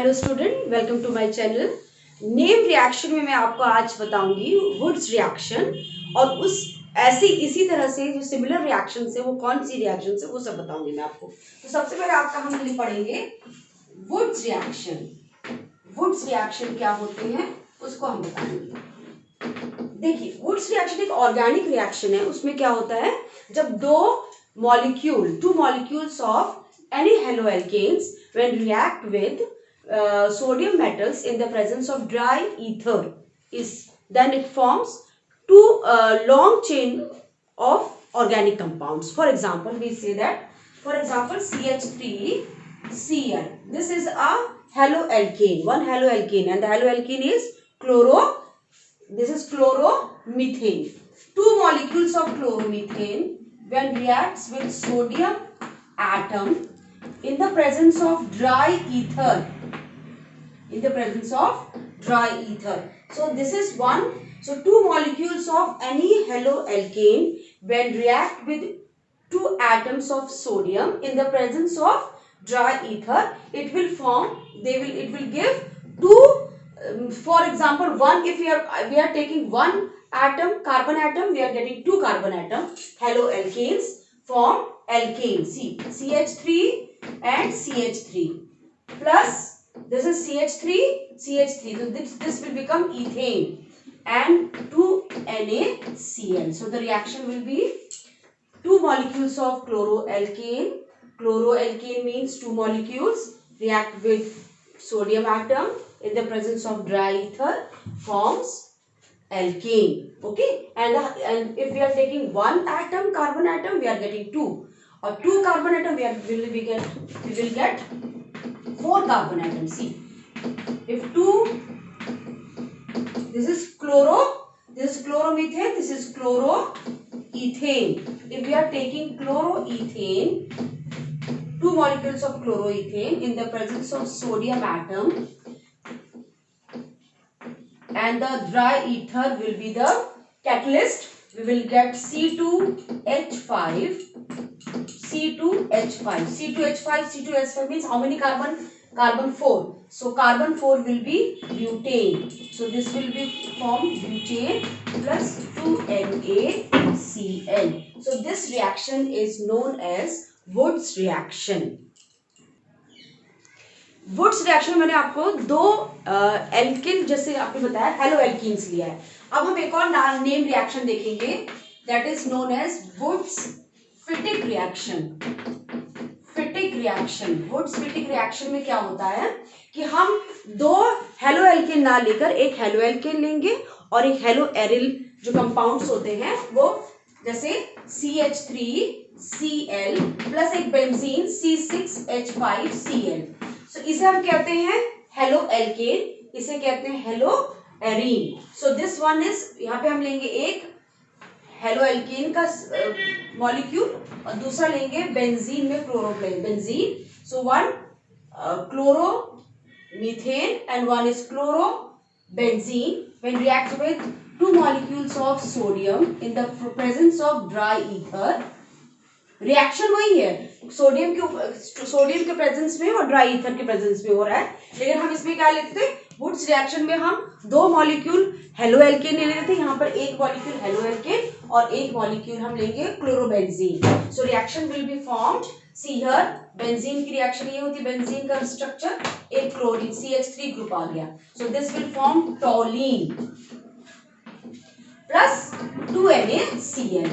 Hello student, welcome to my channel. Name reaction में मैं आपको आज बताऊंगी वुड्स रिएक्शन और उस ऐसे इसी तरह से जो सिमिलर रिएक्शन है वो कौन सी रिएक्शन है वो सब बताऊंगी मैं आपको। तो सबसे पहले आपका हम ये पढ़ेंगे वुड्स रिएक्शन। वुड्स रिएक्शन क्या होते हैं उसको हम बताएंगे। देखिए, वुड्स रिएक्शन एक ऑर्गेनिक रिएक्शन है। उसमें क्या होता है, जब two molecules of any haloalkanes when react with sodium metals in the presence of dry ether then it forms two long chain of organic compounds. For example, we say that, for example, CH3Cl. This is a haloalkane, one haloalkane, and the haloalkane is chloromethane. Two molecules of chloromethane when reacts with sodium atom in the presence of dry ether. So this is one. So two molecules of any haloalkane when react with two atoms of sodium in the presence of dry ether, it will give two. For example, one, if we are taking one atom, carbon atom, we are getting two carbon atom. Haloalkanes form alkane. See, CH3 and CH3 plus this is CH3. So this will become ethane and 2NaCl. So the reaction will be two molecules of chloroalkane. Chloroalkane means two molecules react with sodium atom in the presence of dry ether forms alkane. Okay, and if we are taking one atom, carbon atom, we are getting two, or two carbon atom, we will get four carbon atoms. See, if two, this is chloromethane, this is chloroethane. If we are taking chloroethane, two molecules of chloroethane in the presence of sodium atom, and the dry ether will be the catalyst, we will get C2H5. C2H5 means how many carbon? Carbon 4. So carbon 4 will be butane. So this will be formed butane plus 2NaCl. So this reaction is known as Woods reaction. Wurtz reaction में मैंने आपको दो alkene, जैसे आपने बताया, hello alkenes लिया है। अब हम एक और नेम रिएक्शन देखेंगे, that is known as Wurtz Fittig reaction. Wurtz Fittig reaction में क्या होता है कि हम दो हेलो एल्किन ना लेकर एक हेलो एल्किन लेंगे और एक हेलो एरिल जो कंपाउंड्स होते हैं वो, जैसे CH3Cl प्लस एक बेंजीन C6H5Cl। So, इसे हम कहते हैं हेलो एल्केन, इसे कहते हैं hello arene. So this one is, यहाँ पे हम लेंगे एक हेलो एल्केन का मॉलिक्यूल और दूसरा लेंगे बेंजीन में क्लोरोप्लेन benzene. So one chloromethane and one is chlorobenzene when react with two molecules of sodium in the presence of dry ether. Reaction वही है, सोडियम के प्रेजेंस में और ड्राई ईथर के प्रेजेंस में हो रहा है, लेकिन हम इसमें क्या लेते थे, वुड्स रिएक्शन में हम दो मॉलिक्यूल हेलो एल्केन ले लेते थे। यहाँ पर एक मॉलिक्यूल हेलो एल्केन और एक मॉलिक्यूल हम लेंगे chlorobenzene. So reaction will be formed. See here, benzene की रिएक्शन ये होती है, बेंजीन का स्ट्रक्चर एक क्लोरीन CH3 ग्रुप आ गया। So this will form टोलीन plus 2NaCl।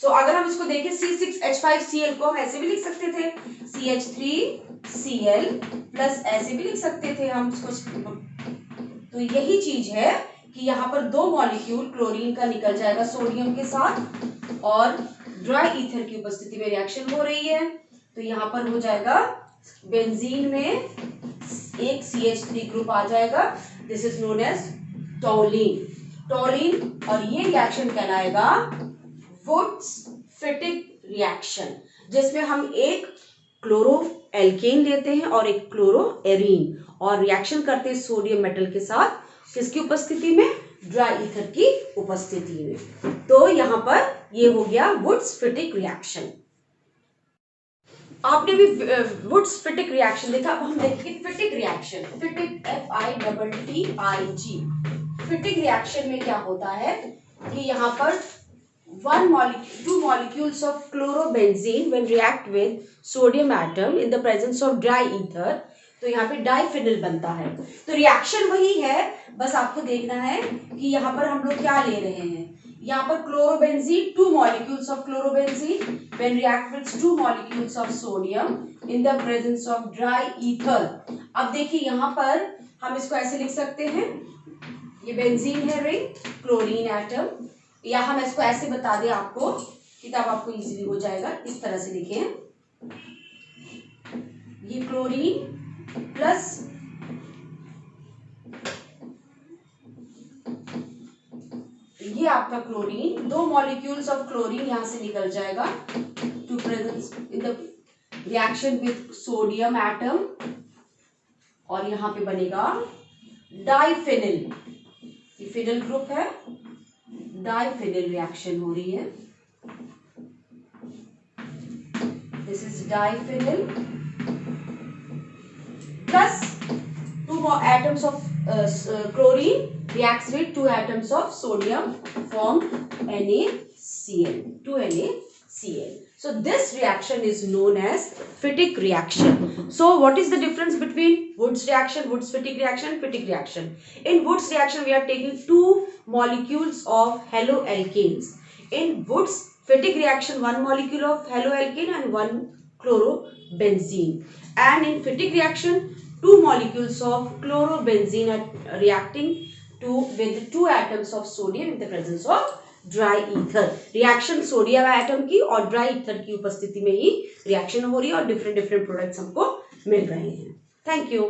तो अगर हम इसको देखें, C6H5Cl को हम ऐसे भी लिख सकते थे, CH3Cl प्लस ऐसे भी लिख सकते थे हम इसको। तो यही चीज है कि यहाँ पर दो मॉलिक्यूल क्लोरीन का निकल जाएगा सोडियम के साथ और ड्राई ईथर की उपस्थिति में रिएक्शन हो रही है। तो यहाँ पर हो जाएगा बेंजीन में एक CH3 ग्रुप आ जाएगा, this is known as toluene. और ये रिएक्शन कहलाएगा वुड्स फिटिक रिएक्शन, जिसमें हम एक क्लोरो एल्केन लेते हैं और एक क्लोरो एरीन और रिएक्शन करते हैं सोडियम मेटल के साथ, किसकी उपस्थिति में? ड्राई ईथर की उपस्थिति में। तो यहाँ पर ये हो गया वुड्स फिटिक रिएक्शन। आपने भी वुड्स फिटिक रिएक्शन देखा, अब हम देखेंगे फिटिक रिएक्शन। फिटिक FITTIG। फिटिक रिएक्शन में क्या होता है कि यहाँ पर two molecules of chlorobenzene when react with sodium atom in the presence of dry ether, तो यहाँ पे डाइफिनिल बनता है। तो रिएक्शन वही है, बस आपको देखना है कि यहाँ पर हम लोग क्या ले रहे हैं। यहाँ पर chlorobenzene, two molecules of chlorobenzene when react with two molecules of sodium in the presence of dry ether। अब देखिए यहाँ पर हम इसको ऐसे लिख सकते हैं, ये बेंजीन है रिंग, क्लोरीन एटम, या हम इसको ऐसे बता दें आपको, किताब आपको इजीली हो जाएगा, इस तरह से लिखें, ये क्लोरीन प्लस ये आपका क्लोरीन, दो मॉलिक्यूल्स ऑफ क्लोरीन यहां से निकल जाएगा to presence in the reaction with sodium atom, और यहां पे बनेगा डाइफिनिल, ये फिनिल ग्रुप है, डाइफिनिल रिएक्शन हो रही है, this is diphenyl plus two more atoms of chlorine reacts with two atoms of sodium, form NaCl, 2NaCl. So this reaction is known as Fittig reaction. So what is the difference between Woods reaction, Woods Fittig reaction, Fittig reaction? In Woods reaction we are taking two molecules of haloalkanes. In Woods Fittig reaction, one molecule of haloalkane and one chlorobenzene. And in Fittig reaction, two molecules of chlorobenzene are reacting with two atoms of sodium in the presence of dry ether. Reaction sodium atom की और dry ether की उपस्थिति में ही reaction हो रही है और different products हमको मिल रहे हैं। Thank you.